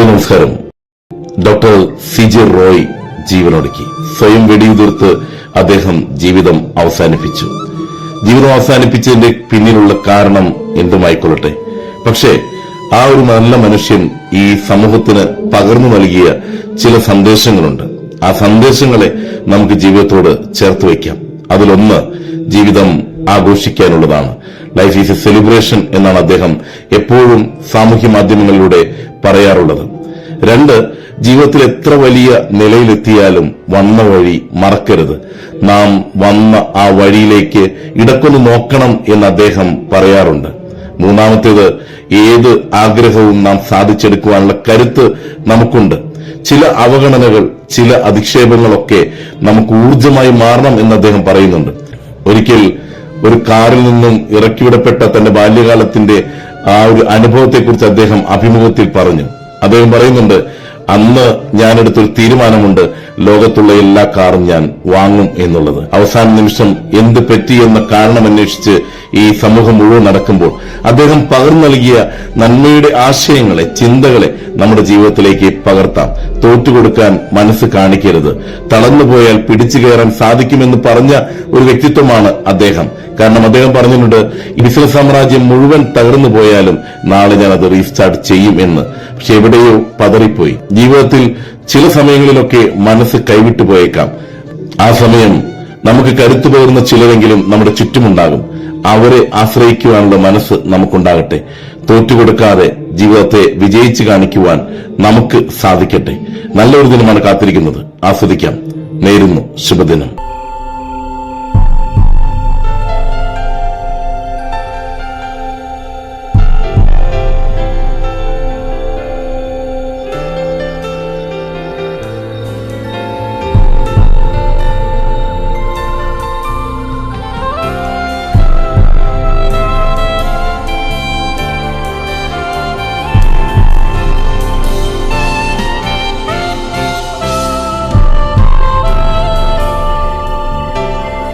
Hello, നമസ്കാരം. Doctor CJ Roy ജീവനൊടുക്കി. സ്വയം വെടിയുതിർത്ത് അദ്ദേഹം ജീവിതം അവസാനിപ്പിച്ചു. ജീവിതം അവസാനിപ്പിച്ചതിന്റെ പിന്നിലുള്ള കാരണം എന്തുമായിക്കൊള്ളട്ടെ, പക്ഷേ ആ ഒരു നല്ല മനുഷ്യൻ ഈ സമൂഹത്തിന് പകർന്നു നൽകിയ ചില സന്ദേശങ്ങളുണ്ട്. ആ സന്ദേശങ്ങളെ നമുക്ക് ജീവിതത്തോട് ചേർത്ത് വയ്ക്കാം. അതിലൊന്ന് ജീവിതം ആഘോഷിക്കാനുള്ളതാണ്. ലൈഫ് ഈസ് എ സെലിബ്രേഷൻ എന്നാണ് അദ്ദേഹം എപ്പോഴും സാമൂഹ്യ മാധ്യമങ്ങളിലൂടെ പറയാറുള്ളത്. 2, ജീവിതത്തിൽ എത്ര വലിയ നിലയിലെത്തിയാലും വന്ന വഴി മറക്കരുത്. നാം വന്ന ആ വഴിയിലേക്ക് ഇടക്കൊന്ന് നോക്കണം എന്ന് അദ്ദേഹം പറയാറുണ്ട്. 3, ഏത് ആഗ്രഹവും നാം സാധിച്ചെടുക്കുവാനുള്ള കരുത്ത് നമുക്കുണ്ട്. ചില അവഗണനകൾ, ചില അധിക്ഷേപങ്ങളൊക്കെ നമുക്ക് ഊർജമായി മാറണം എന്ന് അദ്ദേഹം പറയുന്നുണ്ട്. ഒരിക്കൽ ഒരു കാറിൽ നിന്നും ഇറക്കിവിടപ്പെട്ട തന്റെ ബാല്യകാലത്തിന്റെ ആ ഒരു അനുഭവത്തെക്കുറിച്ച് അദ്ദേഹം അഭിമുഖത്തിൽ പറഞ്ഞു. അദ്ദേഹം പറയുന്നുണ്ട്, അന്ന് ഞാനെടുത്തൊരു തീരുമാനമുണ്ട്, ലോകത്തുള്ള എല്ലാ കാറും ഞാൻ വാങ്ങും എന്നുള്ളത്. അവസാന നിമിഷം എന്ത് പറ്റി എന്ന കാരണം അന്വേഷിച്ച് ഈ സമൂഹം മുഴുവൻ നടക്കുമ്പോൾ അദ്ദേഹം പകർന്നു നൽകിയ നന്മയുടെ ആശയങ്ങളെ, ചിന്തകളെ നമ്മുടെ ജീവിതത്തിലേക്ക് പകർത്താം. തോറ്റുകൊടുക്കാൻ മനസ്സ് കാണിക്കരുത്. തളർന്നുപോയാൽ പിടിച്ചു കയറാൻ സാധിക്കുമെന്ന് പറഞ്ഞ ഒരു വ്യക്തിത്വമാണ് അദ്ദേഹം. കാരണം അദ്ദേഹം പറഞ്ഞിട്ടുണ്ട്, ഈ ബിസിനസ് സാമ്രാജ്യം മുഴുവൻ തകർന്നു പോയാലും നാളെ ഞാൻ അത് റീസ്റ്റാർട്ട് ചെയ്യും എന്ന്. പക്ഷെ എവിടെയോ പതറിപ്പോയി. ജീവിതത്തിൽ ചില സമയങ്ങളിലൊക്കെ മനസ്സ് കൈവിട്ടു പോയേക്കാം. ആ സമയം നമുക്ക് കരുത്തു പകരുന്ന ചിലരെങ്കിലും നമ്മുടെ ചുറ്റുമുണ്ടാകും. അവരെ ആശ്രയിക്കുവാനുള്ള മനസ്സ് നമുക്കുണ്ടാകട്ടെ. തോറ്റുകൊടുക്കാതെ ജീവിതത്തെ വിജയിച്ചു കാണിക്കുവാൻ നമുക്ക് സാധിക്കട്ടെ. നല്ലൊരു ദിനമാണ് കാത്തിരിക്കുന്നത്. ആസ്വദിക്കാം. നേരുന്നു ശുഭദിനം.